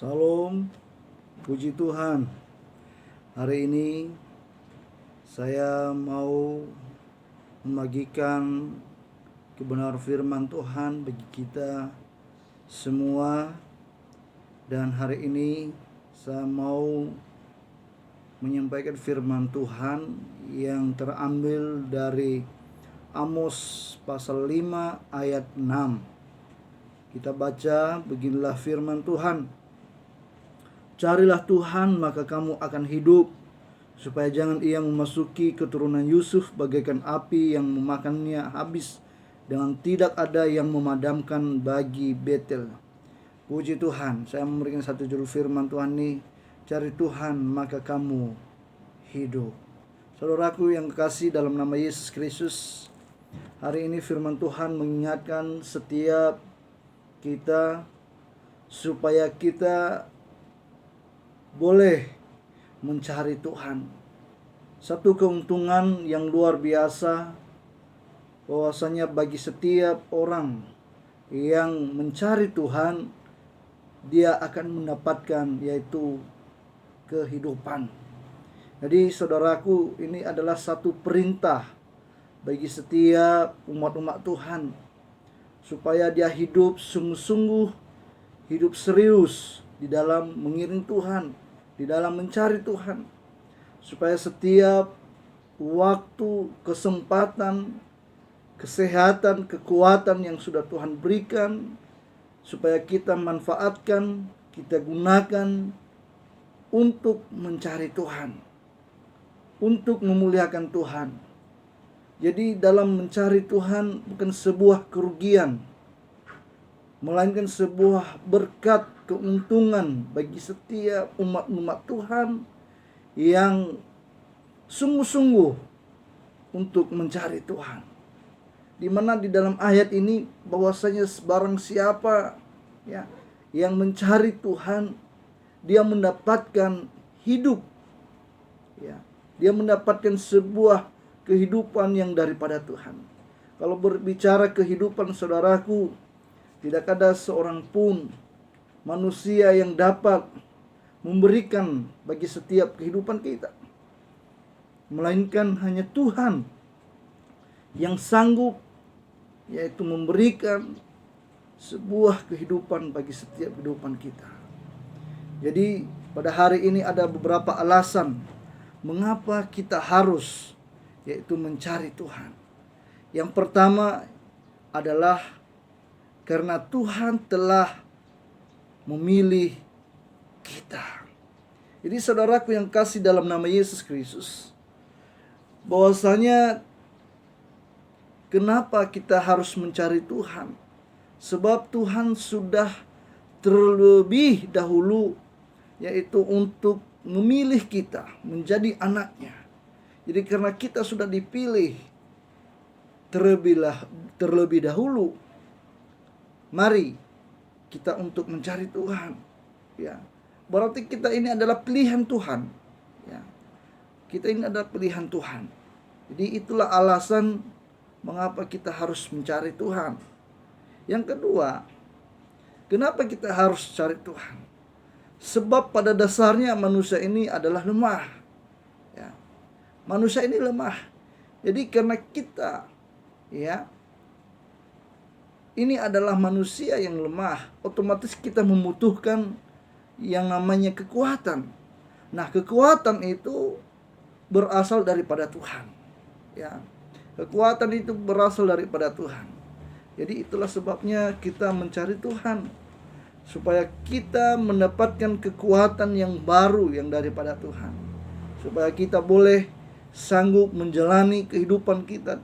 Salam, puji Tuhan. Hari ini saya mau membagikan kebenaran firman Tuhan bagi kita semua. Dan hari ini saya mau menyampaikan firman Tuhan yang terambil dari Amos pasal 5 ayat 6. Kita baca, beginilah firman Tuhan. Carilah Tuhan maka kamu akan hidup, supaya jangan ia memasuki keturunan Yusuf bagaikan api yang memakannya habis, dengan tidak ada yang memadamkan bagi Betel. Puji Tuhan, saya memberikan satu judul firman Tuhan ini, cari Tuhan maka kamu hidup. Saudaraku yang kekasih dalam nama Yesus Kristus, hari ini firman Tuhan mengingatkan setiap kita supaya kita boleh mencari Tuhan. Satu keuntungan yang luar biasa bahwasanya bagi setiap orang yang mencari Tuhan, dia akan mendapatkan yaitu kehidupan. Jadi saudaraku, ini adalah satu perintah bagi setiap umat-umat Tuhan supaya dia hidup sungguh-sungguh, hidup serius di dalam mengiring Tuhan, di dalam mencari Tuhan, supaya setiap waktu, kesempatan, kesehatan, kekuatan yang sudah Tuhan berikan, supaya kita manfaatkan, kita gunakan untuk mencari Tuhan, untuk memuliakan Tuhan. Jadi dalam mencari Tuhan bukan sebuah kerugian, melainkan sebuah berkat, keuntungan bagi setiap umat-umat Tuhan yang sungguh-sungguh untuk mencari Tuhan. Di mana di dalam ayat ini bahwasanya barang siapa ya yang mencari Tuhan, dia mendapatkan hidup. Ya, dia mendapatkan sebuah kehidupan yang daripada Tuhan. Kalau berbicara kehidupan, saudaraku, tidak ada seorang pun manusia yang dapat memberikan bagi setiap kehidupan kita, melainkan hanya Tuhan yang sanggup yaitu memberikan sebuah kehidupan bagi setiap kehidupan kita. Jadi pada hari ini ada beberapa alasan mengapa kita harus yaitu mencari Tuhan. Yang pertama adalah karena Tuhan telah memilih kita. Jadi saudaraku yang kasih dalam nama Yesus Kristus, bahwasanya kenapa kita harus mencari Tuhan? Sebab Tuhan sudah terlebih dahulu yaitu untuk memilih kita menjadi anaknya. Jadi karena kita sudah dipilih terlebih dahulu, mari kita untuk mencari Tuhan. Ya, berarti kita ini adalah pilihan Tuhan. Ya, kita ini adalah pilihan Tuhan. Jadi itulah alasan mengapa kita harus mencari Tuhan. Yang kedua, kenapa kita harus cari Tuhan? Sebab pada dasarnya manusia ini adalah lemah. Ya, manusia ini lemah. Jadi karena kita, ya, ini adalah manusia yang lemah, otomatis kita membutuhkan yang namanya kekuatan. Nah, kekuatan itu berasal daripada Tuhan. Ya, kekuatan itu berasal daripada Tuhan. Jadi itulah sebabnya kita mencari Tuhan, supaya kita mendapatkan kekuatan yang baru yang daripada Tuhan, supaya kita boleh sanggup menjalani kehidupan kita,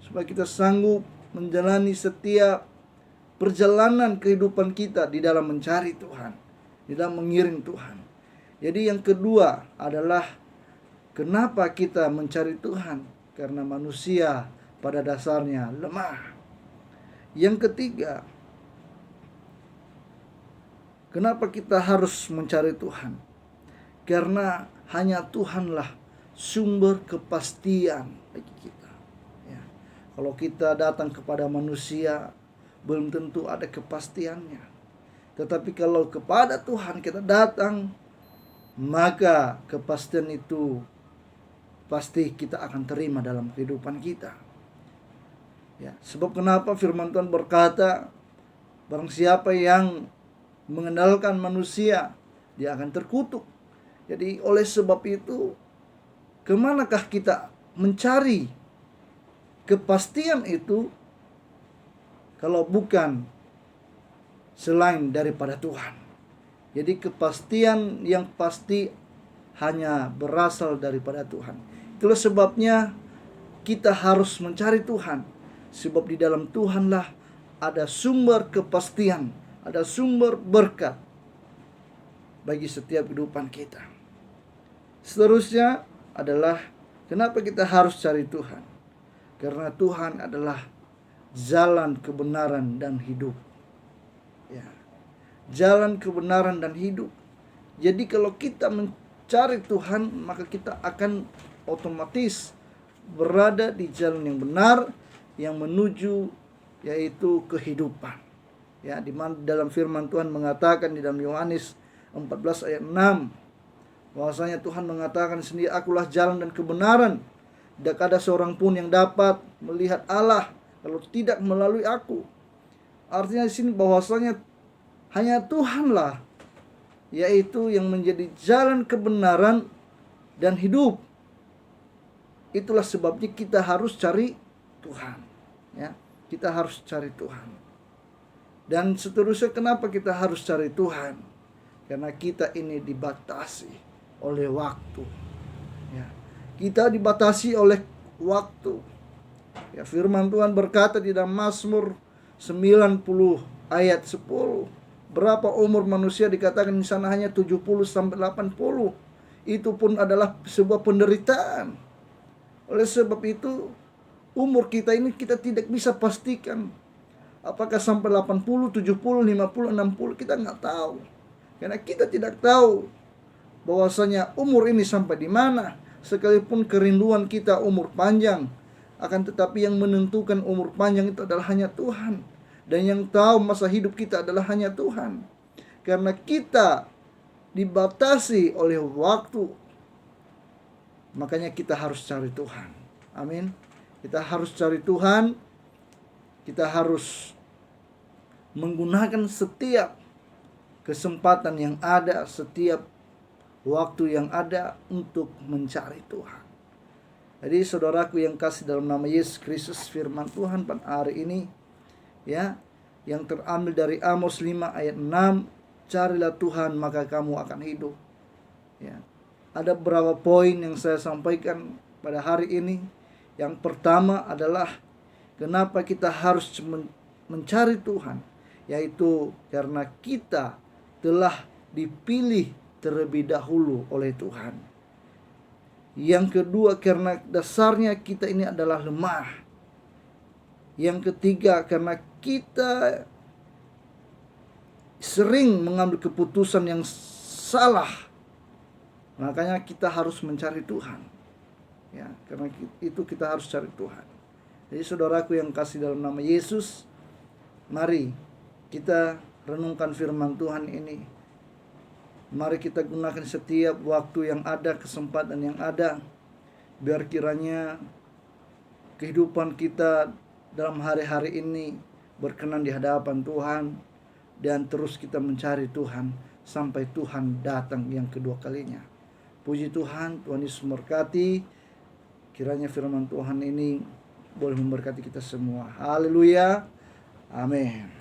supaya kita sanggup menjalani setiap perjalanan kehidupan kita di dalam mencari Tuhan, di dalam mengiring Tuhan. Jadi yang kedua adalah kenapa kita mencari Tuhan? Karena manusia pada dasarnya lemah. Yang ketiga, kenapa kita harus mencari Tuhan? Karena hanya Tuhanlah sumber kepastian bagi kita. Kalau kita datang kepada manusia, belum tentu ada kepastiannya. Tetapi kalau kepada Tuhan kita datang, maka kepastian itu pasti kita akan terima dalam kehidupan kita. Ya, sebab kenapa firman Tuhan berkata, barang siapa yang mengandalkan manusia, dia akan terkutuk. Jadi oleh sebab itu, kemanakah kita mencari kepastian itu kalau bukan selain daripada Tuhan. Jadi kepastian yang pasti hanya berasal daripada Tuhan. Itulah sebabnya kita harus mencari Tuhan. Sebab di dalam Tuhanlah ada sumber kepastian, ada sumber berkat bagi setiap kehidupan kita. Seterusnya adalah kenapa kita harus cari Tuhan? Karena Tuhan adalah jalan kebenaran dan hidup. Ya, jalan kebenaran dan hidup. Jadi kalau kita mencari Tuhan, maka kita akan otomatis berada di jalan yang benar, yang menuju yaitu kehidupan. Ya, di mana dalam firman Tuhan mengatakan di dalam Yohanes 14 ayat 6, bahwasanya Tuhan mengatakan sendiri, akulah jalan dan kebenaran. Tidak ada seorang pun yang dapat melihat Allah kalau tidak melalui aku. Artinya di sini bahwasanya hanya Tuhanlah yaitu yang menjadi jalan kebenaran dan hidup. Itulah sebabnya kita harus cari Tuhan. Ya, kita harus cari Tuhan. Dan seterusnya kenapa kita harus cari Tuhan? Karena kita ini dibatasi oleh waktu. Ya, kita dibatasi oleh waktu. Ya, firman Tuhan berkata di dalam Mazmur 90 ayat 10, berapa umur manusia dikatakan di sana hanya 70 sampai 80. Itu pun adalah sebuah penderitaan. Oleh sebab itu, umur kita ini kita tidak bisa pastikan apakah sampai 80, 70, 50, 60, kita nggak tahu. Karena kita tidak tahu bahwasanya umur ini sampai di mana. Sekalipun kerinduan kita umur panjang, akan tetapi yang menentukan umur panjang itu adalah hanya Tuhan. Dan yang tahu masa hidup kita adalah hanya Tuhan. Karena kita dibatasi oleh waktu, makanya kita harus cari Tuhan. Amin. Kita harus cari Tuhan. Kita harus menggunakan setiap kesempatan yang ada, setiap waktu yang ada untuk mencari Tuhan. Jadi saudaraku yang kasih dalam nama Yesus Kristus, firman Tuhan pada hari ini, ya, yang terambil dari Amos 5 ayat 6, carilah Tuhan maka kamu akan hidup. Ya, ada beberapa poin yang saya sampaikan pada hari ini. Yang pertama adalah kenapa kita harus mencari Tuhan, yaitu karena kita telah dipilih terlebih dahulu oleh Tuhan. Yang kedua, karena dasarnya kita ini adalah lemah. Yang ketiga, karena kita sering mengambil keputusan yang salah, makanya kita harus mencari Tuhan. Ya, karena itu kita harus cari Tuhan. Jadi saudaraku yang kasih dalam nama Yesus, mari kita renungkan firman Tuhan ini. Mari kita gunakan setiap waktu yang ada, kesempatan yang ada, biar kiranya kehidupan kita dalam hari-hari ini berkenan di hadapan Tuhan, dan terus kita mencari Tuhan sampai Tuhan datang yang kedua kalinya. Puji Tuhan, Tuhan Yesus memberkati. Kiranya firman Tuhan ini boleh memberkati kita semua. Haleluya. Amin.